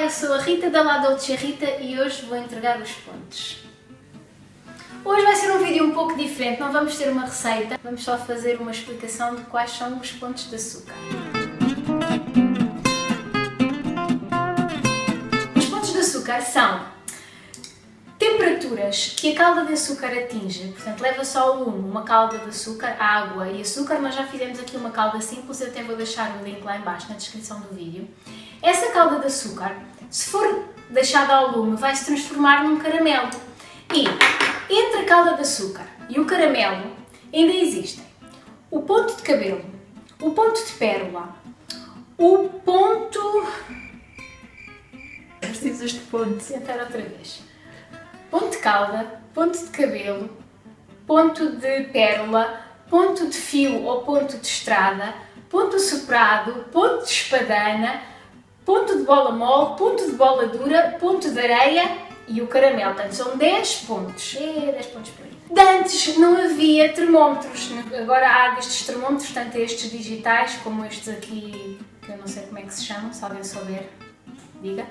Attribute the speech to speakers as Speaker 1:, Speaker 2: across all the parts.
Speaker 1: eu sou a Rita da La Dolce Rita e hoje vou entregar os pontos. Hoje vai ser um vídeo um pouco diferente, não vamos ter uma receita, vamos só fazer uma explicação de quais são os pontos de açúcar. Os pontos de açúcar são temperaturas que a calda de açúcar atinge, portanto leva só o lume, uma calda de açúcar, água e açúcar, mas já fizemos aqui uma calda simples, eu até vou deixar o link lá em baixo na descrição do vídeo. Essa calda de açúcar, se for deixada ao lume, vai se transformar num caramelo. E entre a calda de açúcar e o caramelo ainda existem o ponto de cabelo, o ponto de pérola, o ponto...
Speaker 2: Precisas de ponto.
Speaker 1: Vou tentar outra vez. Ponto de calda, ponto de cabelo, ponto de pérola, ponto de fio ou ponto de estrada, ponto soprado, ponto de espadana, ponto de bola mole, ponto de bola dura, ponto de areia e o caramelo. Portanto, são 10 pontos. 10 pontos por aí. De antes não havia termómetros, agora há estes termómetros, tanto estes digitais como estes aqui, que eu não sei como é que se chamam, se alguém souber. Diga.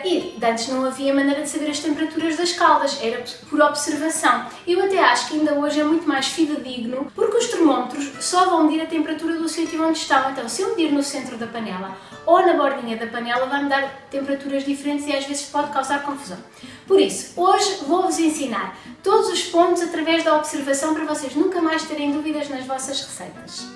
Speaker 1: E de antes não havia maneira de saber as temperaturas das caldas, era por observação. Eu até acho que ainda hoje é muito mais fidedigno, porque os termómetros só vão medir a temperatura do sítio onde estão. Então, se eu medir no centro da panela ou na bordinha da panela, vai-me dar temperaturas diferentes e às vezes pode causar confusão. Por isso, hoje vou-vos ensinar todos os pontos através da observação para vocês nunca mais terem dúvidas nas vossas receitas.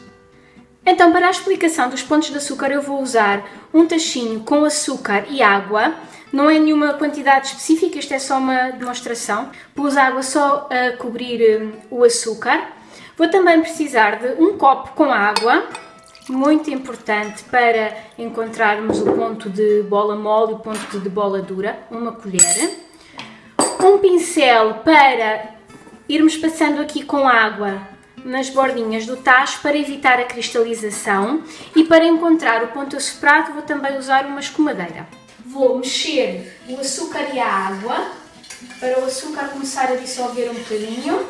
Speaker 1: Então, para a explicação dos pontos de açúcar, eu vou usar um tachinho com açúcar e água. Não é nenhuma quantidade específica, isto é só uma demonstração. Pus água só a cobrir o açúcar. Vou também precisar de um copo com água, muito importante para encontrarmos o ponto de bola mole e o ponto de bola dura, uma colher. Um pincel para irmos passando aqui com água nas bordinhas do tacho para evitar a cristalização e para encontrar o ponto assoprado vou também usar uma escumadeira. Vou mexer o açúcar e a água para o açúcar começar a dissolver um bocadinho.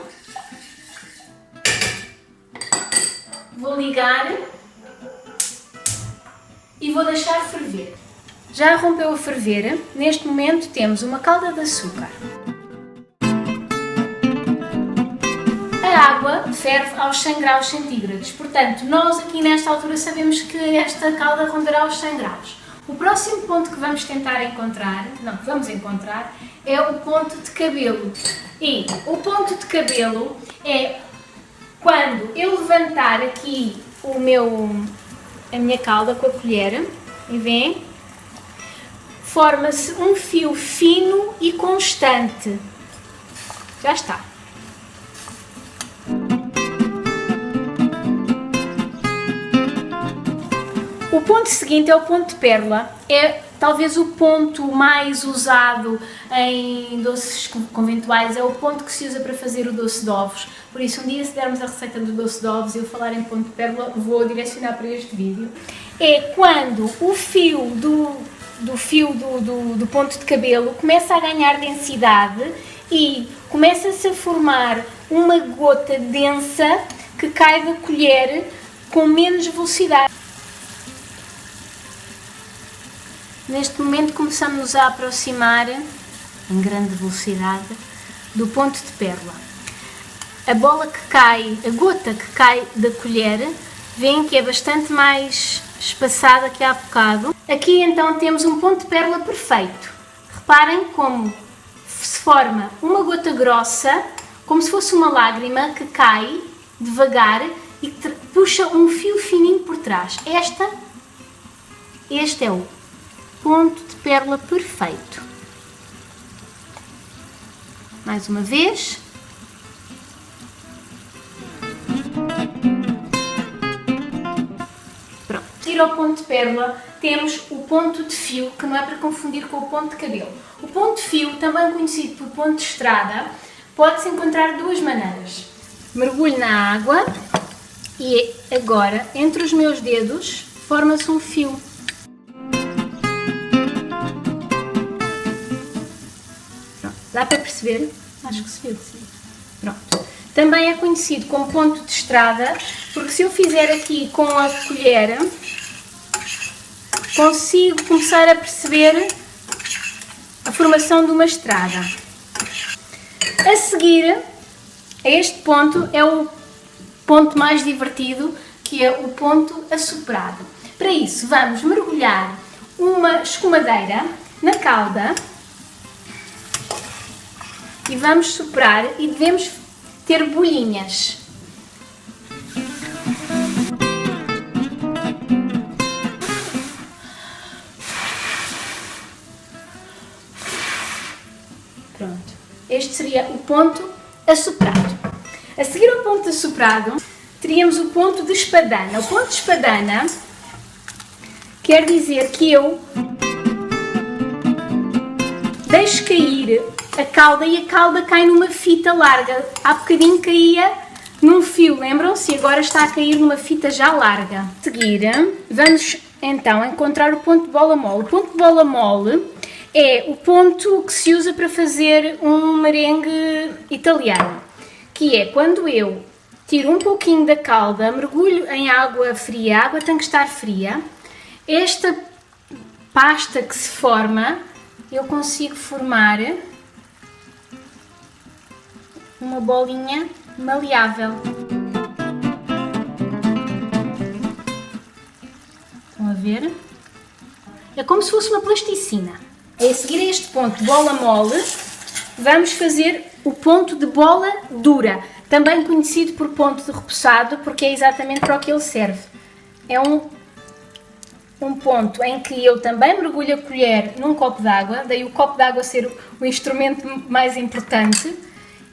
Speaker 1: Vou ligar e vou deixar ferver. Já rompeu a ferver, neste momento temos uma calda de açúcar. A água ferve aos 100 graus centígrados, portanto, nós aqui nesta altura sabemos que esta calda rondará os 100 graus. O próximo ponto que vamos tentar encontrar, é o ponto de cabelo. E o ponto de cabelo é quando eu levantar aqui a minha calda com a colher, e vem, forma-se um fio fino e constante. Já está. O ponto seguinte é o ponto de pérola, é talvez o ponto mais usado em doces conventuais, é o ponto que se usa para fazer o doce de ovos, por isso um dia se dermos a receita do doce de ovos e eu falar em ponto de pérola, vou direcionar para este vídeo. É quando o fio do ponto de cabelo começa a ganhar densidade e começa-se a formar uma gota densa que cai da colher com menos velocidade. Neste momento começamos a aproximar, em grande velocidade, do ponto de pérola. A gota que cai da colher, veem que é bastante mais espaçada que há bocado. Aqui então temos um ponto de pérola perfeito. Reparem como se forma uma gota grossa, como se fosse uma lágrima que cai devagar e puxa um fio fininho por trás. Este é o ponto de pérola perfeito. Mais uma vez. Pronto. Ir ao ponto de pérola, temos o ponto de fio, que não é para confundir com o ponto de cabelo. O ponto de fio, também conhecido por ponto de estrada, pode-se encontrar de duas maneiras. Mergulho na água e agora, entre os meus dedos, forma-se um fio. Dá para perceber? Acho que se viu. Pronto. Também é conhecido como ponto de estrada, porque se eu fizer aqui com a colher, consigo começar a perceber a formação de uma estrada. A seguir, a este ponto é o ponto mais divertido, que é o ponto assoprado. Para isso, vamos mergulhar uma escumadeira na calda e vamos soprar e devemos ter bolhinhas. Pronto. Este seria o ponto assoprado. A seguir ao ponto assoprado, teríamos o ponto de espadana. O ponto de espadana quer dizer que eu deixo cair a calda e a calda cai numa fita larga. Há bocadinho caía num fio, lembram-se? E agora está a cair numa fita já larga. A seguir, vamos então encontrar o ponto de bola mole. O ponto de bola mole é o ponto que se usa para fazer um merengue italiano, que é quando eu tiro um pouquinho da calda, mergulho em água fria, a água tem que estar fria, esta pasta que se forma, eu consigo formar uma bolinha maleável. Estão a ver? É como se fosse uma plasticina. A seguir a este ponto de bola mole, vamos fazer o ponto de bola dura, também conhecido por ponto de repousado, porque é exatamente para o que ele serve. É um ponto em que eu também mergulho a colher num copo d'água, daí o copo d'água ser o instrumento mais importante,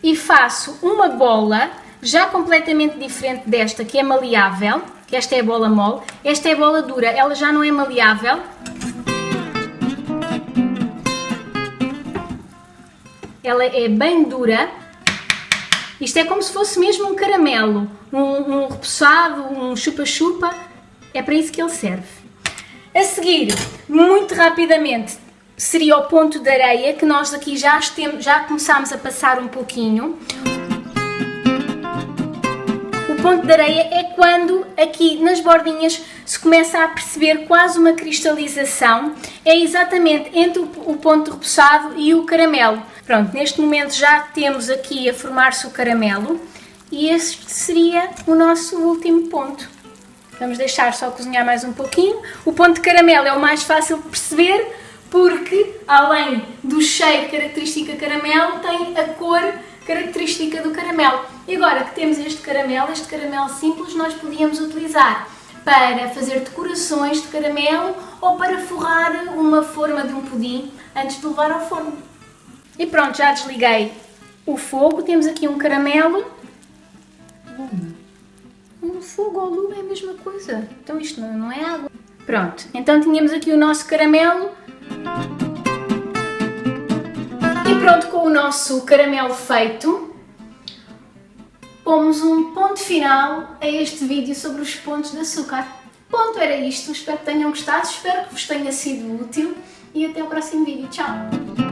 Speaker 1: e faço uma bola já completamente diferente desta, que é maleável, que esta é a bola mole, esta é a bola dura, ela já não é maleável. Ela é bem dura. Isto é como se fosse mesmo um caramelo, um repousado, um chupa-chupa, é para isso que ele serve. A seguir, muito rapidamente, seria o ponto de areia, que nós aqui já começámos a passar um pouquinho. O ponto de areia é quando aqui nas bordinhas se começa a perceber quase uma cristalização, é exatamente entre o ponto de repousado e o caramelo. Pronto, neste momento já temos aqui a formar-se o caramelo e este seria o nosso último ponto. Vamos deixar só cozinhar mais um pouquinho. O ponto de caramelo é o mais fácil de perceber porque, além do cheiro característico a caramelo, tem a cor característica do caramelo. E agora que temos este caramelo simples, nós podíamos utilizar para fazer decorações de caramelo ou para forrar uma forma de um pudim antes de levar ao forno. E pronto, já desliguei o fogo, temos aqui um caramelo. O fogo ou lume é a mesma coisa, então isto não é água. Pronto, então tínhamos aqui o nosso caramelo. E pronto, com o nosso caramelo feito, pomos um ponto final a este vídeo sobre os pontos de açúcar. Pronto, era isto, espero que tenham gostado, espero que vos tenha sido útil e até o próximo vídeo. Tchau!